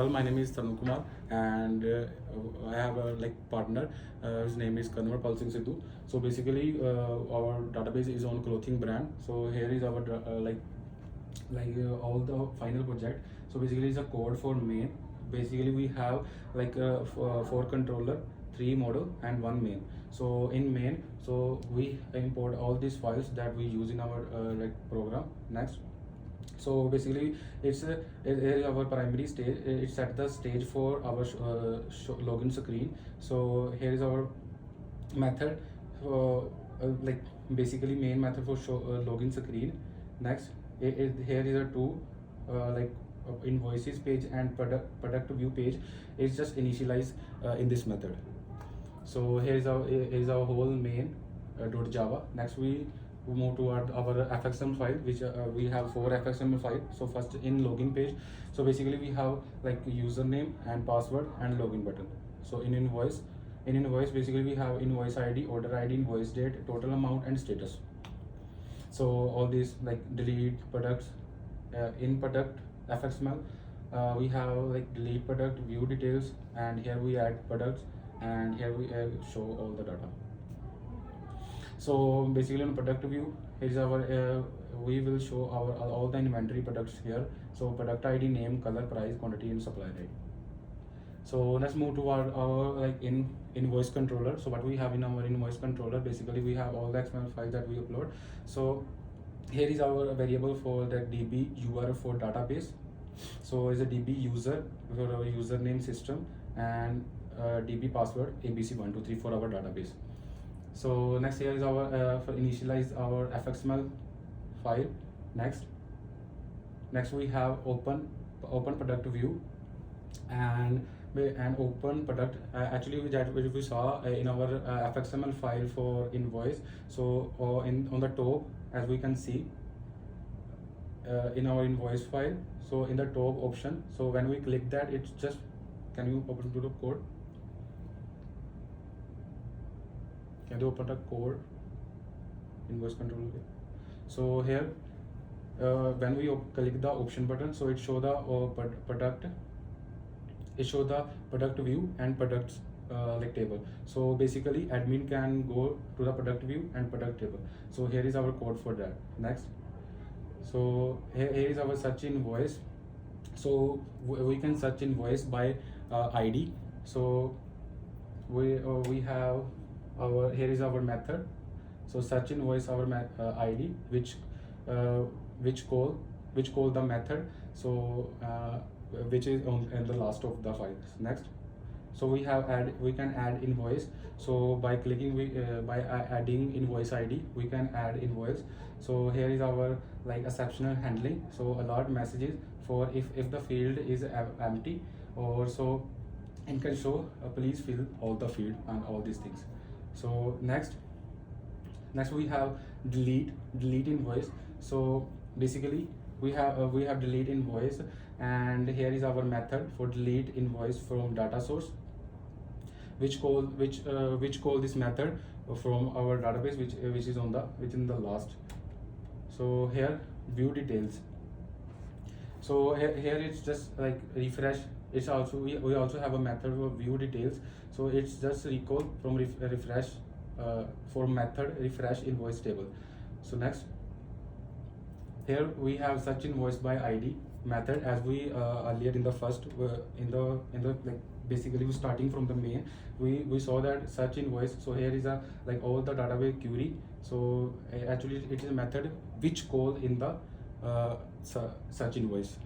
Well, my name is Tanu Kumar, and I have a partner. His name is Kanwar Pal Singh Sidhu. So basically, our database is on clothing brand. So here is our all the final project. So basically, it's a code for main. Basically, we have four controller, three model, and one main. So in main, so we import all these files that we use in our program. Next, so basically it is our primary stage. It's at the stage for our login screen. So here is our method for basically main method for login screen. Next, here is a two invoices page and product view page. It's just initialized in this method. So here is our whole main .java. Next, we move toward our fxml file, which we have four fxml file. So first in login page, so basically we have username and password and login button. So in invoice basically we have invoice id, order id, invoice date, total amount, and status. So all these delete products. In product fxml we have delete product, view details, and here we add products, and here we show all the data. So basically on product view, here is our we will show our all the inventory products here. So product id, name, color, price, quantity, and supply rate. So let's move to our invoice controller. So what we have in our invoice controller, basically we have all the XML files that we upload. So here is our variable for the db URL for database. So is a db user for our username system, and db password abc123 for our database. So next, here is our for initialize our fxml file. Next we have open product view and open product. Actually that we saw in our fxml file for invoice. So on the top, as we can see in our invoice file, so in the top option, so when we click that, it's just, can you open to the code? Can you open the code invoice controller? So here when we click the option button, so it show the product, it show the product view and products table. So basically admin can go to the product view and product table. So here is our code for that. Next, so here is our search invoice. So we can search invoice by id. So we have our, here is our method. So search invoice our id, which call the method. So which is on the last of the files. Next, so we can add invoice. So by clicking by adding invoice id, we can add invoice. So here is our exceptional handling. So alert messages for if the field is empty, or so it can show please fill all the field and all these things. So next we have delete invoice. So basically we have delete invoice, and here is our method for delete invoice from data source, which call this method from our database, which is within the last. So here view details. So here it's just refresh. It's also we also have a method for view details. So it's just recall from refresh for method refresh invoice table. So next, here we have search invoice by id method, as we earlier in the first in the basically we starting from the main, we saw that search invoice. So here is a all the database query. So actually it is a method which call in the search invoice.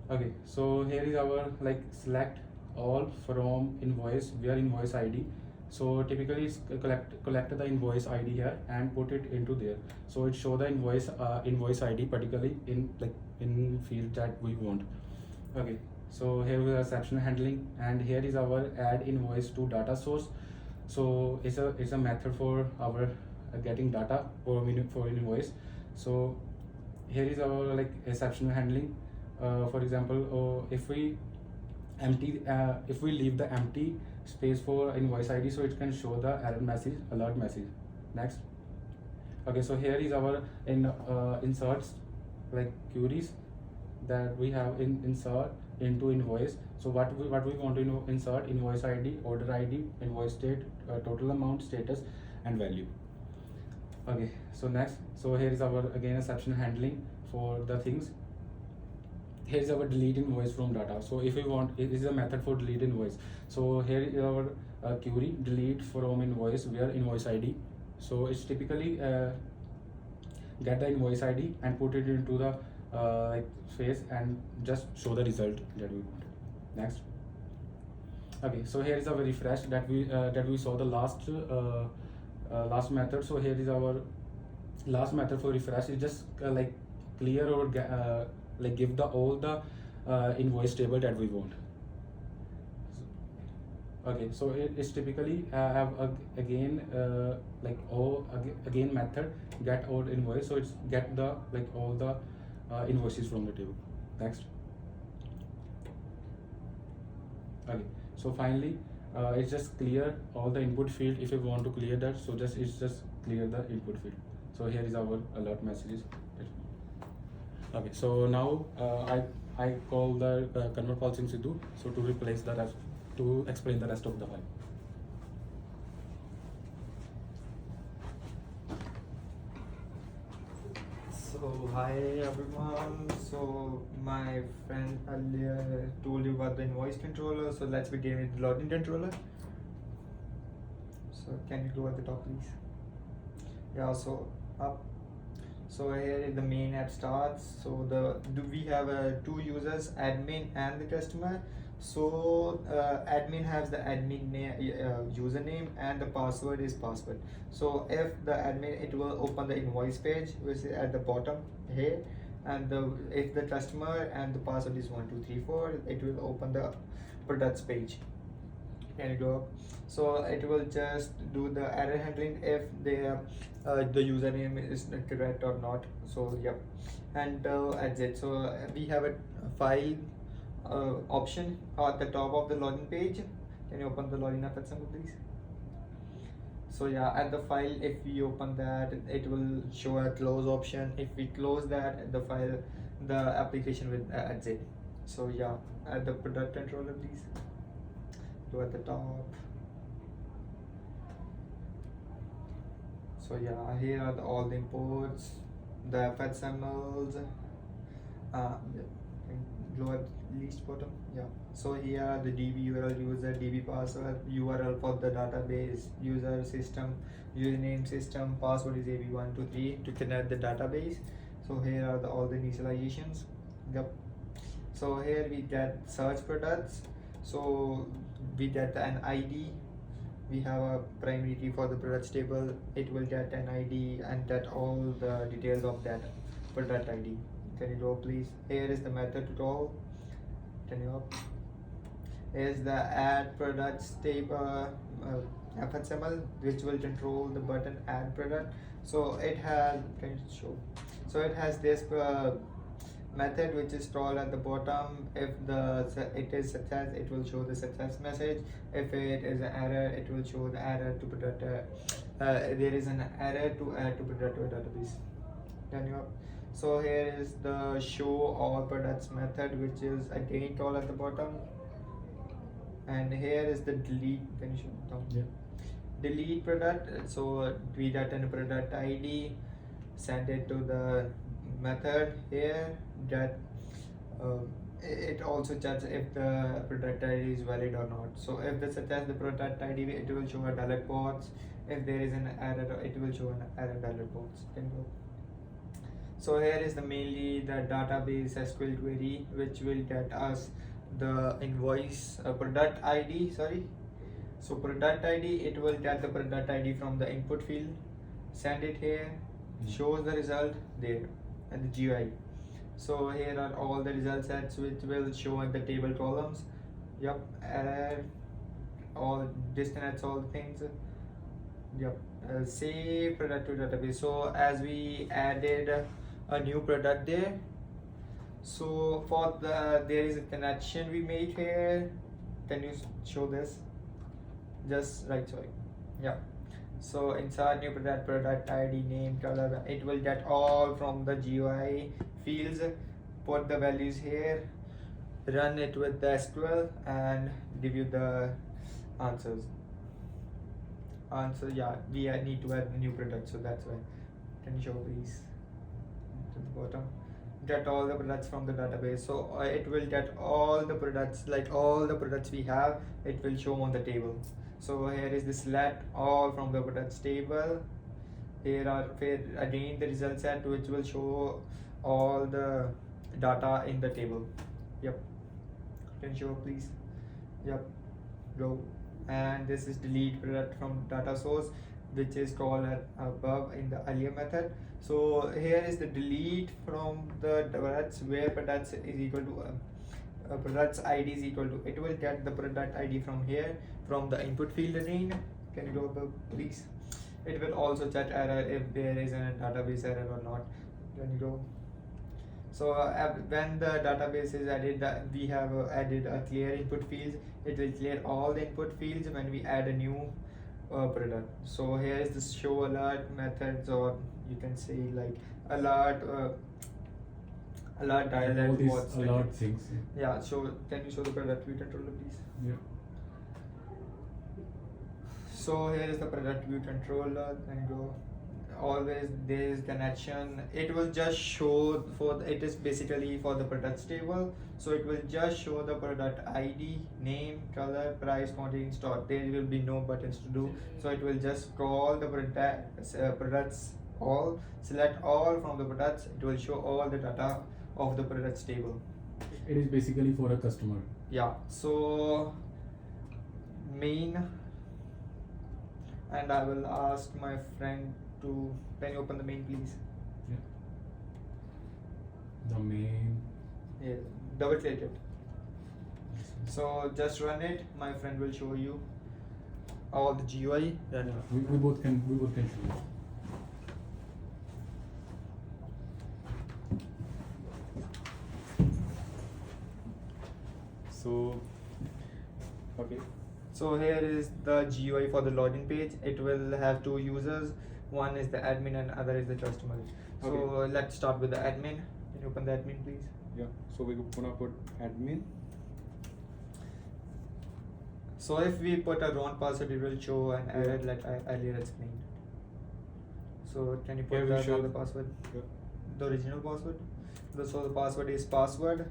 Okay, so here is our select all from invoice where invoice id. So typically it's collect the invoice id here and put it into there. So it show the invoice id particularly in field that we want. Okay, so here we have exception handling, and here is our add invoice to data source. So it's a method for our getting data for invoice. So here is our exception handling. For example, if we leave the empty space for invoice id, so it can show the error message, alert message. Next, okay, so here is our inserts queries that we have in insert. into invoice. So what we want to insert: invoice ID, order ID, invoice date, total amount, status, and value. Okay, so next, so here is our again exception handling for the things. Here is our delete invoice from data. So if we want, it is a method for delete invoice. So here is our query delete from invoice where invoice ID. So it's typically get the invoice ID and put it into the like phase and just show the result that we want. Next. Okay, so here is our refresh that we saw the last method. So here is our last method for refresh. Is just like clear or like give the all the invoice table that we want. Okay, so it's typically have again like again method get all invoice. So it's get the like all the invoices from the table. Next. Okay, so finally it's just clear all the input field. If you want to clear that, so it's just clear the input field. So here is our alert messages. Okay, so now I call the convert policy Sidhu, so to replace the rest, to explain the rest of the file. So hi everyone. So my friend earlier told you about the invoice controller. So let's begin with the login controller. So can you go at the top, please? Yeah. So up. So here the main app starts. So we have two users, admin and the customer. So admin has the admin username and the password is password. So if the admin, it will open the invoice page which is at the bottom here, and if the customer and the password is 1234, it will open the products page. Can you go up? So it will just do the error handling if the username is correct or not. So yep, and exit. So we have a file option at the top of the login page. Can you open the login app at some please? So yeah, at the file, if we open that, it will show a close option. If we close that, the file, the application will exit. So yeah, at the product controller please, go at the top. So yeah, here are all the imports, the FXMLs, go at least bottom. Yeah, so here are the DB URL user, DB password, URL for the database, user system, username system, password is AB123 to connect the database. So here are all the initializations. Yep. So here we get search products. So we get an ID. We have a primary key for the products table. It will get an ID and get all the details of that product ID. Can you go please? Here is the method to call. Can you up? Is the add products table FXML, which will control the button add product. So it has, can you show? So it has this method which is stored at the bottom. If it is success, it will show the success message. If it is an error, it will show the error to product. There is an error to add to product database. Can you up? So here is the show all products method, which is again called at the bottom. And here is the delete. Can you show it down? Yeah. Delete product. So we get a product ID, send it to the method here. That it also checks if the product ID is valid or not. So if the such as the product ID, it will show a dialog box. If there is an error, it will show an error dialog box. Can go. So here is the mainly the database SQL query, which will get us the invoice product ID. Sorry. So product ID, it will get the product ID from the input field, send it here, shows the result there, and the GUI. So here are all the result sets which will show in the table columns. Yep, add all distance, all the things. Yep, save product to database. So as we added a new product there, so for there is a connection we made here. Can you show this? Just right, sorry. Yeah. So inside new product ID, name, color, it will get all from the GUI fields. Put the values here. run it with the SQL and give you the answers. Yeah, we need to add a new product, so that's why. Can you show please to the bottom? Get all the products from the database. So it will get all the products, like all the products we have, it will show on the table. So here is the select all from the products table. Here again the result set, which will show all the data in the table. Yep. Can you show please? Yep. Go. And this is delete product from data source, which is called above in the earlier method. So here is the delete from the products, where products is equal to products ID is equal to, it will get the product ID from here, from the input field again. Can you go above please? It will also check error if there is a database error or not. Can you go? So when the database is added, we have added a clear input fields. It will clear all the input fields when we add a new product. So here is the show alert methods, or you can say like alert dialog. All these alert things. Yeah. So can you show the product view controller please? Yeah. So here is the product view controller, and go. Always there is connection. It will just show it is basically for the products table. So it will just show the product ID, name, color, price, quantity, stock. There will be no buttons to do. So it will just call the products all, select all from the products. It will show all the data of the products table. It is basically for a customer. Yeah. So main, and I will ask my friend to, can you open the main please? Yeah. The main. Yeah, double click it. So just run it. My friend will show you all the GUI. Yeah. We both can show. So okay. So here is the GUI for the login page. It will have two users. One is the admin and other is the customer. So Okay. let's start with the admin. Can you open the admin please? Yeah. So we're gonna put admin. So if we put a wrong password, it will show an error like I earlier explained. So can you put Yeah, we the show- other password? Yeah. The original password. So the password is password.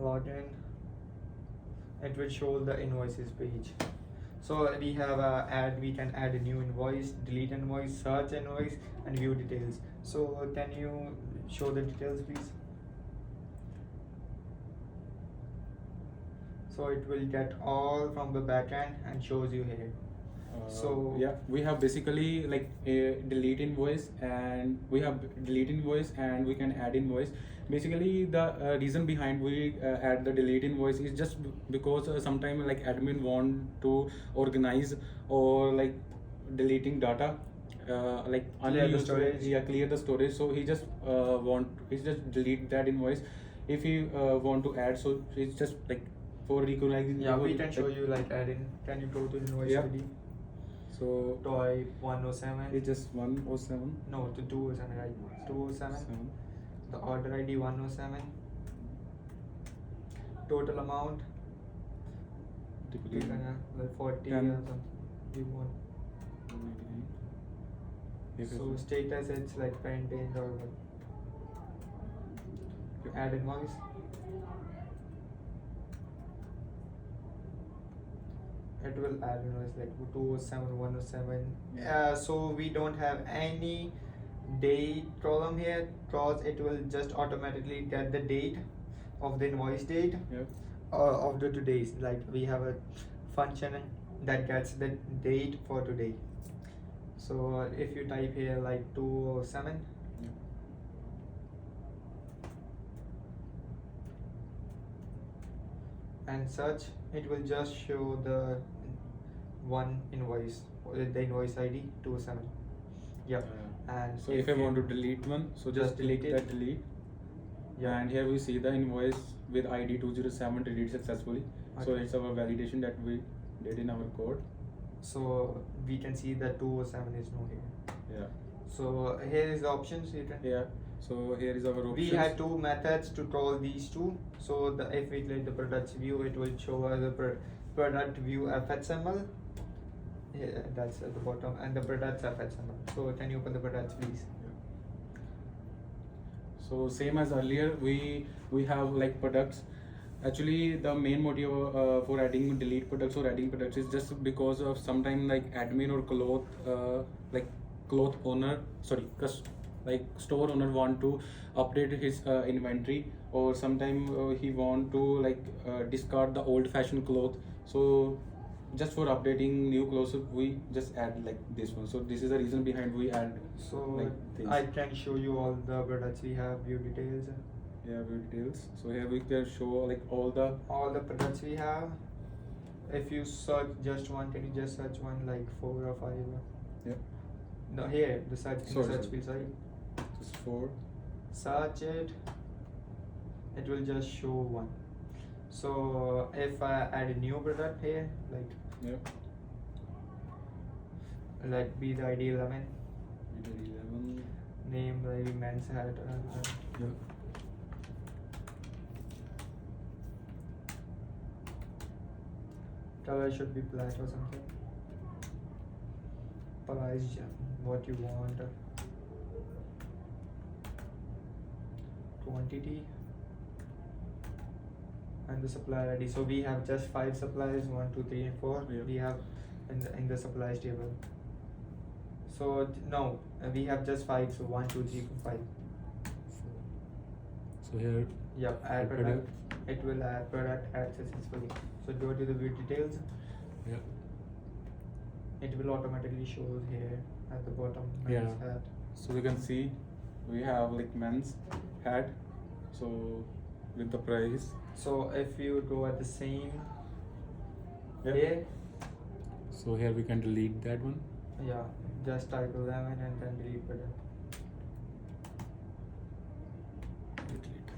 Login. It will show the invoices page. So we have we can add a new invoice, delete invoice, search invoice, and view details. So can you show the details please? So it will get all from the backend and shows you here. So yeah, we have basically like a delete invoice, and we we can add invoice. Basically the reason behind we add the delete invoice is just because sometimes like admin want to organize or like deleting data like Clear the unused storage. Yeah, clear the storage. So he just delete that invoice. If he want to add, so it's just like for recognizing. Yeah, we can show you like adding. Can you go to invoice Yeah. ID? So Type 107. it's just 107. No, to 207, right? 207. 7. The order ID 107. Total amount Typically like 40 or 10. something. You want. 199. If So it's- status it's like pending or what? Add invoice. It will add invoice like 207, 107. So we don't have any date column here, because it will just automatically get the date of the invoice date yeah. of the today's. Like we have a function that gets the date for today. So if you type here like 207, Yeah. and search, it will just show the one invoice, the invoice ID 207. Yep. And So if I want to delete one, so just delete click it. that delete. Yeah. And here we see the invoice with ID 207 deleted successfully. So Okay. it's our validation that we did in our code. So we can see that 207 is no here. Yeah. So here is the options you can. Yeah. So here is our options. We had two methods to troll these two. So if we click the products view, it will show us the product view FXML. Yeah, that's at the bottom, and the products FXML. So can you open the products, please? So same as earlier, we have like products. Actually, the main motive for adding delete products or adding products is just because of sometime like admin or cloth owner, sorry, like store owner want to update his inventory, or sometime he want to like discard the old fashioned cloth. So just for updating new clothes, we just add like this one. So this is the reason behind we add So like this. I can show you all the products we have, view details. Yeah, view details. So here we can show like all the Products we have. If you search just one, can you just search one like 4 or 5? yeah, No, here the search in the Sorry, search sorry. field. Sorry, just for search it. It will just show one. So if I add a new product here, like yeah, let be the ID 11, middle 11. name maybe men's hat. Yeah. Color should be black or something. Price, what you want. Quantity and the supplier ID. So we have just 5 suppliers, 1, 2, 3, and 4. Yeah. We have in the suppliers table. So no, we have just 5. So 1, 2, 3, 4, 5. So here, Yep, add product. It will add product, add successfully. So go to the view details. yeah, It will automatically show here at the bottom. Yeah. Men's hat. so we can see we have like men's hat. So with the price. So if you go at the same Yeah. here, So here we can delete that one. yeah, just type 11 and then delete product. Delete.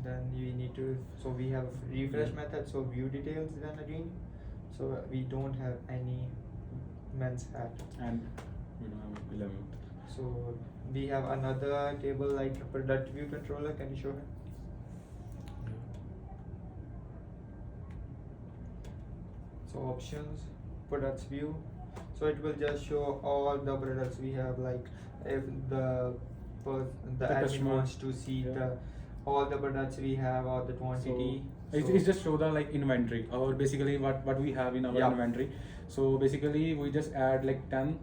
Then you need to, so we have refresh method, so view details then again. So we don't have any men's hat. And we don't have 11. So we have another table like a product view controller. Can you show me? So options, products view. So it will just show all the products we have. Like if the admin customer, wants to see yeah. the all the products we have or the quantity. It's just show the like inventory or basically what we have in our Yeah. inventory. So basically we just add like 10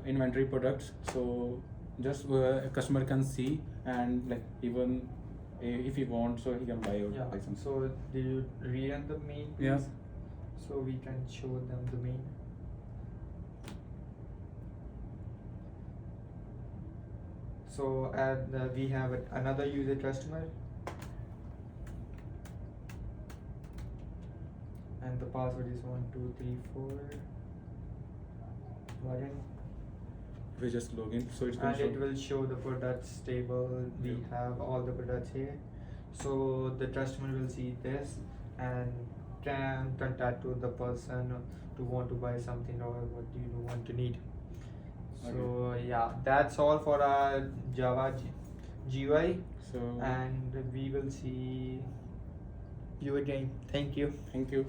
inventory products. So just a customer can see, and like even if he wants, so he can buy or Yeah. buy something. So did you rerun the main, please? Yeah. So we can show them the main. So we have another user customer, and the password is 1234. Login. We just log in, so it's going And to it will show the products table. We Yeah. have all the products here. So the customer will see this and can contact to the person to want to buy something or what do you want to need. So yeah, that's all for our Java GUI, So and we will see you again. Thank you. thank you.